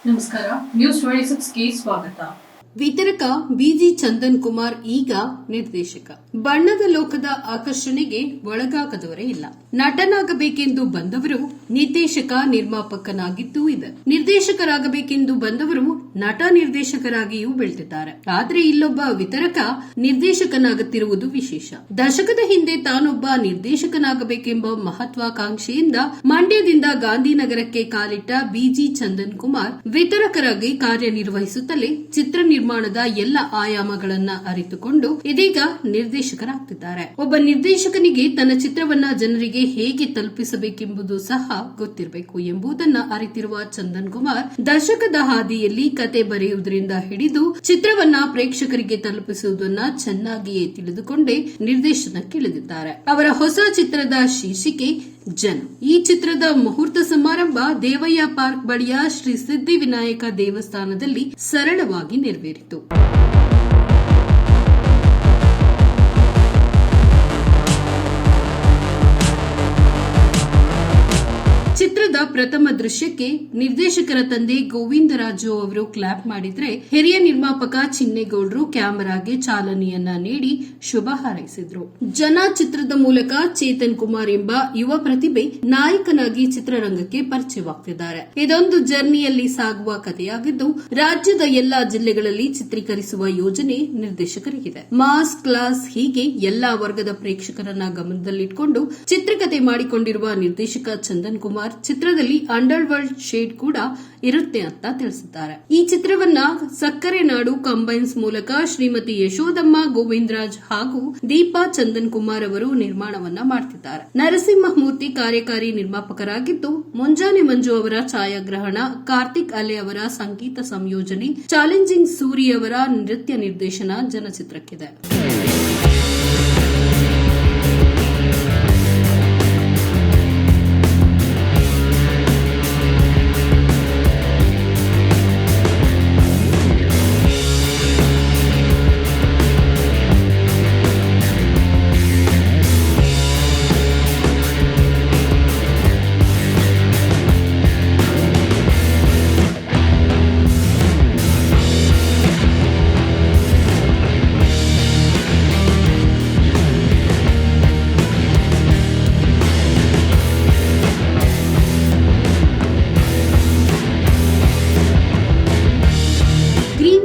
ನಮಸ್ಕಾರ. ನ್ಯೂಸ್ 26ಗೆ ಸ್ವಾಗತ. ವಿತರಕ ಬಿಜಿ ಚಂದನ್ ಕುಮಾರ್ ಈಗ ನಿರ್ದೇಶಕ. ಬಣ್ಣದ ಲೋಕದ ಆಕರ್ಷಣೆಗೆ ಒಳಗಾಗದವರೇ ಇಲ್ಲ. ನಟನಾಗಬೇಕೆಂದು ಬಂದವರು ನಿರ್ದೇಶಕ ನಿರ್ಮಾಪಕನಾಗಿದ್ದೂ ಇದೆ. ನಿರ್ದೇಶಕರಾಗಬೇಕೆಂದು ಬಂದವರು ನಟ ನಿರ್ದೇಶಕರಾಗಿಯೂ ಬೆಳೆದಿದ್ದಾರೆ. ಆದ್ರೆ ಇಲ್ಲೊಬ್ಬ ವಿತರಕ ನಿರ್ದೇಶಕನಾಗುತ್ತಿರುವುದು ವಿಶೇಷ. ದಶಕದ ಹಿಂದೆ ತಾನೊಬ್ಬ ನಿರ್ದೇಶಕನಾಗಬೇಕೆಂಬ ಮಹತ್ವಾಕಾಂಕ್ಷೆಯಿಂದ ಮಂಡ್ಯದಿಂದ ಗಾಂಧಿನಗರಕ್ಕೆ ಕಾಲಿಟ್ಟ ಬಿಜಿ ಚಂದನ್ ಕುಮಾರ್ ವಿತರಕರಾಗಿ ಕಾರ್ಯನಿರ್ವಹಿಸುತ್ತಲೇ ಚಿತ್ರ ನಿರ್ಮಾಣದ ಎಲ್ಲ ಆಯಾಮಗಳನ್ನ ಅರಿತುಕೊಂಡು ಇದೀಗ ನಿರ್ದೇಶಕರಾಗ್ತಿದ್ದಾರೆ. ಒಬ್ಬ ನಿರ್ದೇಶಕನಿಗೆ ತನ್ನ ಚಿತ್ರವನ್ನ ಜನರಿಗೆ ಹೇಗೆ ತಲುಪಿಸಬೇಕೆಂಬುದು ಸಹ ಗೊತ್ತಿರಬೇಕು ಎಂಬುದನ್ನ ಅರಿತಿರುವ ಚಂದನ್ ಕುಮಾರ್ ದಶಕದ ಹಾದಿಯಲ್ಲಿ ಕತೆ ಬರೆಯುವುದರಿಂದ ಹಿಡಿದು ಚಿತ್ರವನ್ನ ಪ್ರೇಕ್ಷಕರಿಗೆ ತಲುಪಿಸುವುದನ್ನ ಚೆನ್ನಾಗಿಯೇ ತಿಳಿದುಕೊಂಡೇ ನಿರ್ದೇಶನಕ್ಕಿಳಿದಿದ್ದಾರೆ. ಅವರ ಹೊಸ ಚಿತ್ರದ ಶೀರ್ಷಿಕೆ ಜನ. ಈ ಚಿತ್ರದ ಮುಹೂರ್ತ ಸಮಾರಂಭ ದೇವಯ್ಯ ಪಾರ್ಕ್ ಬಳಿಯ ಶ್ರೀ ಸಿದ್ಧಿವಿನಾಯಕ ದೇವಸ್ಥಾನದಲ್ಲಿ ಸರಳವಾಗಿ ನೆರವೇರಿತು. ಚಿತ್ರದ ಪ್ರಥಮ ದೃಶ್ಯಕ್ಕೆ ನಿರ್ದೇಶಕರ ತಂದೆ ಗೋವಿಂದರಾಜು ಅವರು ಕ್ಲಾಪ್ ಮಾಡಿದ್ರೆ, ಹಿರಿಯ ನಿರ್ಮಾಪಕ ಚಿನ್ನೇಗೌಡರು ಕ್ಯಾಮೆರಾಗೆ ಚಾಲನೆಯನ್ನ ನೀಡಿ ಶುಭ ಹಾರೈಸಿದ್ರು. ಜನ ಚಿತ್ರದ ಮೂಲಕ ಚೇತನ್ ಕುಮಾರ್ ಎಂಬ ಯುವ ಪ್ರತಿಭೆ ನಾಯಕನಾಗಿ ಚಿತ್ರರಂಗಕ್ಕೆ ಪರಿಚಯವಾಗ್ತಿದ್ದಾರೆ. ಇದೊಂದು ಜರ್ನಿಯಲ್ಲಿ ಸಾಗುವ ಕಥೆಯಾಗಿದ್ದು, ರಾಜ್ಯದ ಎಲ್ಲಾ ಜಿಲ್ಲೆಗಳಲ್ಲಿ ಚಿತ್ರೀಕರಿಸುವ ಯೋಜನೆ ನಿರ್ದೇಶಕರಿಗಿದೆ. ಮಾಸ್, ಕ್ಲಾಸ್ ಹೀಗೆ ಎಲ್ಲಾ ವರ್ಗದ ಪ್ರೇಕ್ಷಕರನ್ನ ಗಮನದಲ್ಲಿಟ್ಟುಕೊಂಡು ಚಿತ್ರಕಥೆ ಮಾಡಿಕೊಂಡಿರುವ ನಿರ್ದೇಶಕ ಚಂದನ್ ಕುಮಾರ್ ಚಿತ್ರದಲ್ಲಿ ಅಂಡರ್ ವರ್ಲ್ಡ್ ಶೇಡ್ ಕೂಡ ಇರುತ್ತೆ ಅಂತ ತಿಳಿಸಿದ್ದಾರೆ. ಈ ಚಿತ್ರವನ್ನ ಸಕ್ಕರೆ ನಾಡು ಕಂಬೈನ್ಸ್ ಮೂಲಕ ಶ್ರೀಮತಿ ಯಶೋದಮ್ಮ ಗೋವಿಂದರಾಜ್ ಹಾಗೂ ದೀಪಾ ಚಂದನ್ ಕುಮಾರ್ ಅವರು ನಿರ್ಮಾಣವನ್ನ ಮಾಡ್ತಿದ್ದಾರೆ. ನರಸಿಂಹಮೂರ್ತಿ ಕಾರ್ಯಕಾರಿ ನಿರ್ಮಾಪಕರಾಗಿದ್ದು, ಮುಂಜಾನೆ ಮಂಜು ಅವರ ಛಾಯಾಗ್ರಹಣ, ಕಾರ್ತಿಕ್ ಅಲೆ ಅವರ ಸಂಗೀತ ಸಂಯೋಜನೆ, ಚಾಲೆಂಜಿಂಗ್ ಸೂರಿ ಅವರ ನೃತ್ಯ ನಿರ್ದೇಶನ ಜನಚಿತ್ರಕ್ಕಿದೆ.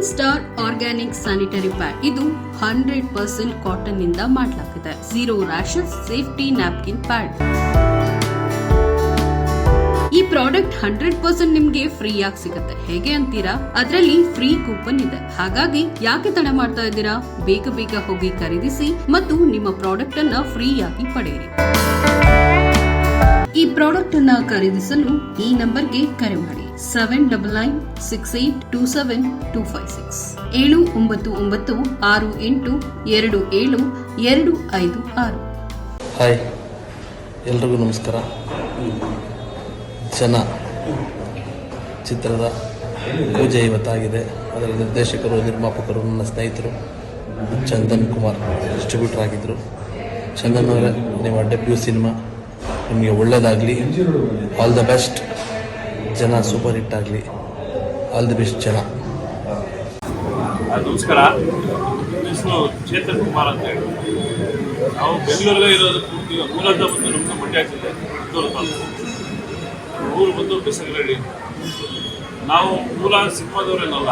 Star organic sanitary pad. ಇದು 100% ಕಾಟನ್ ನಿಂದ ಮಾಡಲಾಗಿದೆ. 0 ರ್ಯಾಷಸ್ ಸೇಫ್ಟಿ ನ್ಯಾಪ್ಕಿನ್ ಪ್ಯಾಡ್. ಈ ಪ್ರಾಡಕ್ಟ್ 100% ನಿಮ್ಗೆ ಫ್ರೀ ಆಗಿ ಸಿಗುತ್ತೆ. ಹೇಗೆ ಅಂತೀರಾ? ಅದರಲ್ಲಿ ಫ್ರೀ ಕೂಪನ್ ಇದೆ. ಹಾಗಾಗಿ ಯಾಕೆ ತಡ ಮಾಡ್ತಾ ಇದ್ದೀರಾ? ಬೇಗ ಹೋಗಿ ಖರೀದಿಸಿ ಮತ್ತು ನಿಮ್ಮ ಪ್ರಾಡಕ್ಟ್ ಅನ್ನ ಫ್ರೀ ಆಗಿ ಪಡೆಯಿರಿ. ಈ ಪ್ರಾಡಕ್ಟ್ ಅನ್ನ ಖರೀದಿಸಲು ಈ ನಂಬರ್ಗೆ ಕರೆ ಮಾಡಿ 7996827256 79968272256. ಹಾಯ್, ಎಲ್ರಿಗೂ ನಮಸ್ಕಾರ. ಜನ ಚಿತ್ರದ ಪೂಜೆ ಇವತ್ತಾಗಿದೆ. ಅದರ ನಿರ್ದೇಶಕರು, ನಿರ್ಮಾಪಕರು ನನ್ನ ಸ್ನೇಹಿತರು ಚಂದನ್ ಕುಮಾರ್ ಡಿಸ್ಟ್ರಿಬ್ಯೂಟರ್ ಆಗಿದ್ದರು. ಚಂದನ್ ಅವರೇ, ನಿಮ್ಮ ಡೆಬ್ಯೂ ಸಿನಿಮಾ ನಿಮಗೆ ಒಳ್ಳೆಯದಾಗಲಿ. All the best. ಜನ ಸೂಪರ್ ಹಿಟ್ ಆಗಲಿ. ಆಲ್ ದಿ ಬೆಸ್ಟ್ ಜನ. ನಮಸ್ಕಾರ. ಹೆಸರು ಚೇತನ್ ಕುಮಾರ್ ಅಂತ ಹೇಳಿ. ನಾವು ಬೆಂಗಳೂರಲ್ಲೇ ಇರೋದು. ಪೂರ್ತಿ ಮೂಲತಃ ಬಂದು ನಮ್ಮದು ಮಂಡ್ಯ ಜಿಲ್ಲೆ ಕಿತ್ತೂರು ತಾಲೂಕು. ಊರು ಬಂದು ಬೆಸಗರಳ್ಳಿ. ನಾವು ಮೂಲ ಸಿನಿಮಾದವರೇನಲ್ಲ.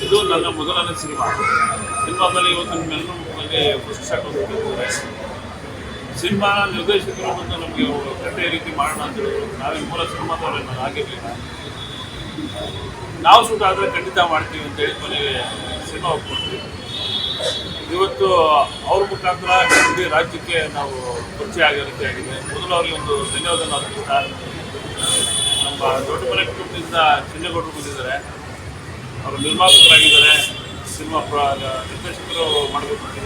ಇದು ನನ್ನ ಮೊದಲನೇ ಸಿನಿಮಾದಲ್ಲಿ ಇವತ್ತು ನಿಮ್ಮೆಲ್ಲರೂ ನನಗೆ ಫಸ್ಟ್ ಶಾಟ್ ಹೋಗ್ತಿದ್ದಾರೆ. ಸಿನಿಮಾ ನಿರ್ದೇಶಕರು ಬಂದು ನಮಗೆ ಕಥೆ ರೀತಿ ಮಾಡೋಣ ಅಂತ ಹೇಳಿದ್ರು. ನಾವೇ ಮೂಲ ಸಿನಿಮಾದವರೇನಲ್ಲ, ಆಗಿರಲಿಲ್ಲ. ನಾವು ಶೂಟ್ ಆದರೆ ಖಂಡಿತ ಮಾಡ್ತೀವಿ ಅಂತೇಳಿ ಮನೆಗೆ ಸಿನಿಮಾ ಒಪ್ಕೊಡ್ತೀವಿ. ಇವತ್ತು ಅವ್ರ ಮುಖಾಂತರ ಇಡೀ ರಾಜ್ಯಕ್ಕೆ ನಾವು ಪರಿಚಯ ಆಗೋ ರೀತಿ ಆಗಿದೆ. ಮೊದಲು ಅವರಿಗೆ ಒಂದು ಧನ್ಯವಾದ ಅರ್ಪಿಸ್ತಾ, ನಮ್ಮ ದೊಡ್ಡ ಮನೆ ಕುಟುಂಬದಿಂದ ಚಿನ್ನೇಗೌಡರು ಬಂದಿದ್ದಾರೆ. ಅವರು ನಿರ್ಮಾಪಕರಾಗಿದ್ದಾರೆ. ಸಿನಿಮಾ ನಿರ್ದೇಶಕರು ಮಾಡಬೇಕು ಅಂತ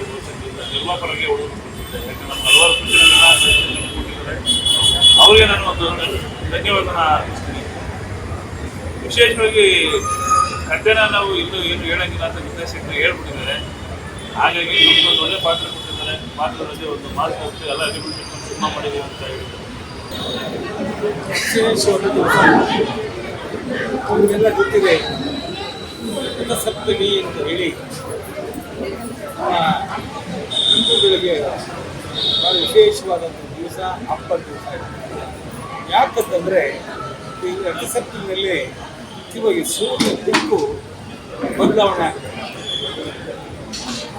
ನಿರ್ಮಾಪಕರಾಗಿ ಹುಡುಗರು ಕೊಟ್ಟಿದ್ದಾರೆ. ಯಾಕಂದ್ರೆ ನಮ್ಮ ಹಲವಾರು ಸೂಚನೆಗಳನ್ನ ಕೊಟ್ಟಿದ್ದಾರೆ. ಅವರಿಗೆ ನಾನು ಒಂದು ಧನ್ಯವಾದನ ಅರ್ಪಿಸ್ತೀನಿ. ವಿಶೇಷವಾಗಿ ಕಥೆನ ನಾವು ಇನ್ನೂ ಏನು ಹೇಳೋಂಗಿಲ್ಲ ಅಂತ ನಿರ್ದೇಶಕರು ಹೇಳ್ಬಿಟ್ಟಿದ್ದಾರೆ. ಹಾಗಾಗಿ ನಮಗೊಂದು ಒಳ್ಳೆ ಪಾತ್ರ ಕೊಟ್ಟಿದ್ದಾರೆ. ಪಾತ್ರದಲ್ಲಿ ಒಂದು ಮಾತು ಹೋಗ್ತೀವಿ, ಎಲ್ಲ ಅಗ್ರಿಮೆಂಟ್ ಸಿನಿಮಾ ಮಾಡಿದ್ದೀವಿ ಅಂತ ಹೇಳಿದ್ದಾರೆ. ನಿಮಗೆಲ್ಲ ಗೊತ್ತಿದೆ ರಥಸಪ್ತಮಿ ಅಂತ ಹೇಳಿ ಹಿಂದೂಗಳಿಗೆ ಭಾಳ ವಿಶೇಷವಾದಂಥ ದಿವಸ, ಹಬ್ಬದ ದಿವಸ. ಯಾಕಂತಂದರೆ ಈ ರಥಸಪ್ತಮಿಯಲ್ಲಿ ಇವಾಗ ಸೂರ್ಯ ದಿಕ್ಕು ಬದಲಾವಣೆ ಆಗುತ್ತೆ.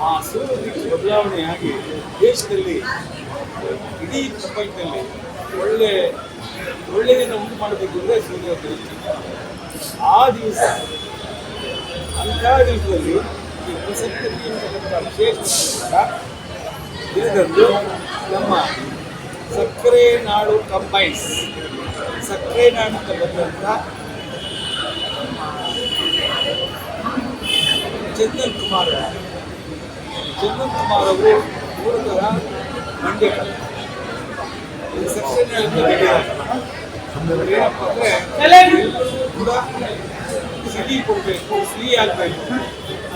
ಆ ಸೂರ್ಯ ದಿಕ್ಕು ಬದಲಾವಣೆಯಾಗಿ ದೇಶದಲ್ಲಿ, ಇಡೀ ಪ್ರಪಂಚದಲ್ಲಿ ಒಳ್ಳೆಯದನ್ನು ಉಂಟು ಮಾಡಬೇಕು ಅಂದರೆ ಸೂರ್ಯ ದಿಕ್ಕು. ಆ ದಿವಸ, ಅಂಥ ದಿವಸದಲ್ಲಿ ಈ ರಥಸಪ್ತಮಿ ಅಂತಕ್ಕಂಥ ವಿಶೇಷ ದಿನದಂದು ನಮ್ಮ ಸಕ್ಕರೆ ನಾಡು ಕಂಬೈನ್ಸ್, ಸಕ್ಕರೆ ನಾಡು ಅಂತ ಬಂದಂಥ ಚಂದನ್ ಕುಮಾರ್ ಅವರು ಮೂಲತಃ ಮಂಡ್ಯ ಸಕ್ಕರೆ ನಾಡು ಏನಪ್ಪ ಅಂದರೆ ಕೂಡ ಸಿಹಿ ಕೊಡಬೇಕು, ಸಿಹಿ ಆಗಬೇಕು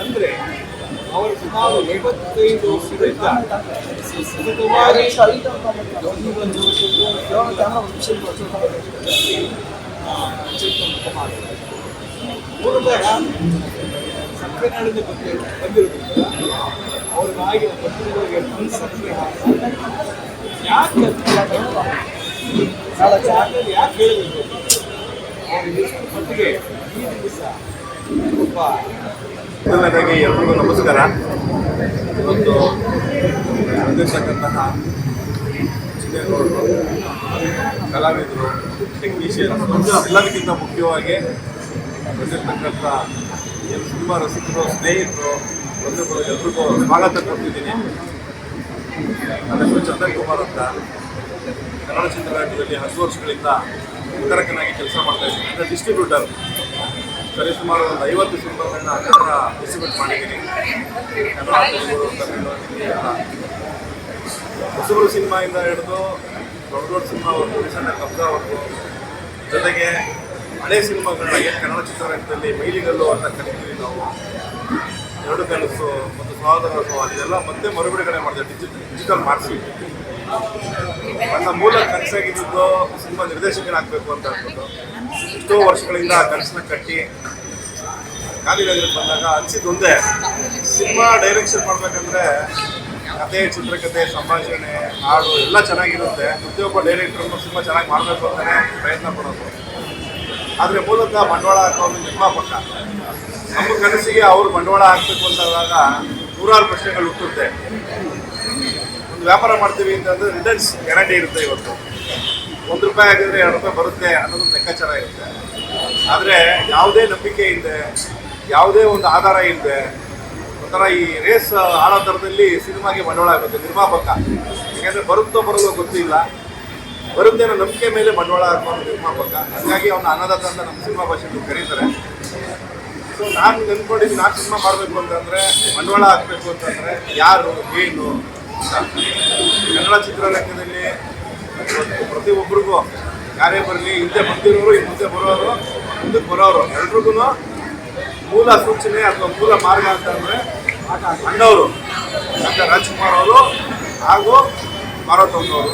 ಅಂದರೆ ಅವರು ಸುಮಾರು 75 ವರ್ಷಗಳಿಂದ ಸತತವಾಗಿ ಮೂಲತಃ ಸಕ್ಕರೆ ನಾಡಿಂದ ಬಂದಿರೋದ್ರಿಂದ ಅವ್ರಿಗಾಗಿನ ಪತ್ರಿಕೆಗಳಿಗೆ ಸಕ್ಕರೆ ಯಾಕೆ ಯಾಕೆ ಹೇಳಬೇಕು, ಅವ್ರಿಗೆ ಎಷ್ಟು ಮಟ್ಟಿಗೆ ಈ ದಿವಸ ಒಬ್ಬ ಮೊದಲನೇದಾಗಿ ಎಲ್ರಿಗೂ ನಮಸ್ಕಾರ. ಇವತ್ತು ಬಂದಿರ್ತಕ್ಕಂತಹ ಚಿನ್ನೇಗೌಡರು, ಕಲಾವಿದರು, ಟೆಕ್ನಿಷಿಯನ್ಸ್, ಎಲ್ಲರಿಗಿಂತ ಮುಖ್ಯವಾಗಿ ಬಂದಿರ್ತಕ್ಕಂಥ ಸಿನಿಮಾ ರಸಿಕರು, ಸ್ನೇಹಿತರು, ಬಂಧುಗಳು ಎಲ್ರಿಗೂ ಸ್ವಾಗತ ಕೊಡ್ತಿದ್ದೀನಿ. ನನ್ನ ಹೆಸರು ಚಂದನ್ ಕುಮಾರ್ ಅಂತ. ಕನ್ನಡ ಚಿತ್ರರಂಗದಲ್ಲಿ 10 ವರ್ಷಗಳಿಂದ ವಿತರಕನಾಗಿ ಕೆಲಸ ಮಾಡ್ತಾ ಇದ್ದೀನಿ. ಅಂದರೆ ಡಿಸ್ಟ್ರಿಬ್ಯೂಟರ್. ಸರಿಸುಮಾರು ಒಂದು 50 ಸಿನಿಮಾಗಳನ್ನ ಡಿಸ್ಟ್ರಿಬ್ಯೂಟ್ ಮಾಡಿದ್ದೀನಿ. ಕನ್ನಡ, ತೆಲುಗು, ತಮಿಳು, ಹಿಂದಿ ಎಲ್ಲ. ಹೊಸಬರು ಸಿನಿಮಾಯಿಂದ ಹಿಡಿದು ದೊಡ್ಡ ಸಿನಿಮಾವರೆಗೂ, ರೀಸೆಂಟಾಗಿ ಕಬ್ಜಾವರೆಗೂ, ಜೊತೆಗೆ ಹಳೆ ಸಿನಿಮಾಗಳನ್ನ ಏನು ಕನ್ನಡ ಚಿತ್ರರಂಗದಲ್ಲಿ ಮೈಲಿಗಲ್ಲು ಅಂತ ಕರಿತೀವಿ ನಾವು, 2 ಕನಸು ಮತ್ತು ಸಹೋದರ ಇದೆಲ್ಲ ಮತ್ತೆ ಮರುಬಿಡುಗಡೆ ಮಾಡಿದೆ, ಡಿಜಿಟಲ್ ಮಾಡಿಸಿ. ನನ್ನ ಮೂಲ ಕನಸಾಗಿದ್ದು ಸಿನಿಮಾ ನಿರ್ದೇಶಕನಾಗಬೇಕು ಅಂತ ಅಂದ್ಬಿಟ್ಟು ಎಷ್ಟೋ ವರ್ಷಗಳಿಂದ ಕನಸನ್ನ ಕಟ್ಟಿ ಗಾಂಧಿನಗರಕ್ಕೆ ಬಂದಾಗ ಅನಿಸಿದ್ದೊಂದೇ, ಸಿನಿಮಾ ಡೈರೆಕ್ಷನ್ ಮಾಡಬೇಕಂದ್ರೆ ಕತೆ, ಚಿತ್ರಕಥೆ, ಸಂಭಾಷಣೆ, ಹಾಡು ಎಲ್ಲ ಚೆನ್ನಾಗಿರುತ್ತೆ. ಪ್ರತಿಯೊಬ್ಬ ಡೈರೆಕ್ಟ್ರನ್ನು ಸಿನಿಮಾ ಚೆನ್ನಾಗಿ ಮಾಡಬೇಕು ಅಂತಲೇ ಪ್ರಯತ್ನ ಪಡೋದು. ಆದರೆ ಮೂಲತಃ ಬಂಡವಾಳ ಹಾಕೋದು ನಿರ್ಮಾಪಕ. ನಮ್ಮ ಕನಸಿಗೆ ಅವರು ಬಂಡವಾಳ ಹಾಕಬೇಕು ಅಂತಾದಾಗ ನೂರಾರು ಪ್ರಶ್ನೆಗಳು ಹುಟ್ಟುತ್ತೆ. ಒಂದು ವ್ಯಾಪಾರ ಮಾಡ್ತೀವಿ ಅಂತಂದರೆ ರಿಟರ್ನ್ಸ್ ಗ್ಯಾರಂಟಿ ಇರುತ್ತೆ. ಇವತ್ತು ₹1 ಆಗಿದ್ರೆ ₹2 ಬರುತ್ತೆ ಅನ್ನೋದು ಲೆಕ್ಕಾಚಾರ ಇರುತ್ತೆ. ಆದರೆ ಯಾವುದೇ ನಂಬಿಕೆ ಇಲ್ಲದೆ, ಯಾವುದೇ ಒಂದು ಆಧಾರ ಇಲ್ಲದೆ, ಒಂಥರ ಈ ರೇಸ್ ಆಡೋ ಥರದಲ್ಲಿ ಸಿನಿಮಾಗೆ ಬಂಡವಾಳ ಆಗುತ್ತೆ ನಿರ್ಮಾಪಕ. ಯಾಕೆಂದರೆ ಬರುತ್ತೋ ಬರೋದೋ ಗೊತ್ತಿಲ್ಲ, ಬರುತ್ತೆ ಅನ್ನೋ ನಂಬಿಕೆ ಮೇಲೆ ಬಂಡವಾಳ ಹಾಕೋದು ನಿರ್ಮಾಪಕ. ಹಾಗಾಗಿ ಅವನ ಅನ್ನದಾತ ಅಂತ ನಮ್ಮ ಸಿನಿಮಾ ಭಾಷೆಯಲ್ಲಿ ಕರೀತಾರೆ. ಸೊ ನಾನು ನೆನ್ಕೊಂಡಿದ್ದು, ನಾನು ಸಿನಿಮಾ ಮಾಡಬೇಕು ಅಂತಂದರೆ, ಬಂಡವಾಳ ಹಾಕಬೇಕು ಅಂತಂದರೆ ಯಾರು, ಏನು ಅಂತ. ಕನ್ನಡ ಚಿತ್ರರಂಗದಲ್ಲಿ ಪ್ರತಿಯೊಬ್ಬರಿಗೂ ಯಾರೇ ಬರಲಿ, ಹಿಂದೆ ಬಂದಿರೋರು, ಈ ಮುಂದೆ ಬರೋರು, ಮುಂದಕ್ಕೆ ಬರೋರು, ಎಲ್ರಿಗೂ ಮೂಲ ಸೂಚನೆ ಅಥವಾ ಮೂಲ ಮಾರ್ಗ ಅಂತಂದರೆ ಅಣ್ಣವರು, ಡಾಕ್ಟರ್ ರಾಜ್ಕುಮಾರ್ ಅವರು ಹಾಗೂ ಮಾರೋತಮ್ಮನವರು.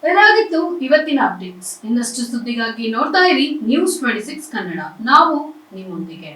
ಇದಾಗಿತ್ತು ಇವತ್ತಿನ ಅಪ್ಡೇಟ್ಸ್. ಇನ್ನಷ್ಟು ಸುದ್ದಿಗಾಗಿ ನೋಡ್ತಾ ಇರಿ News 26 ಕನ್ನಡ. ನಾವು ನಿಮ್ಮೊಂದಿಗೆ.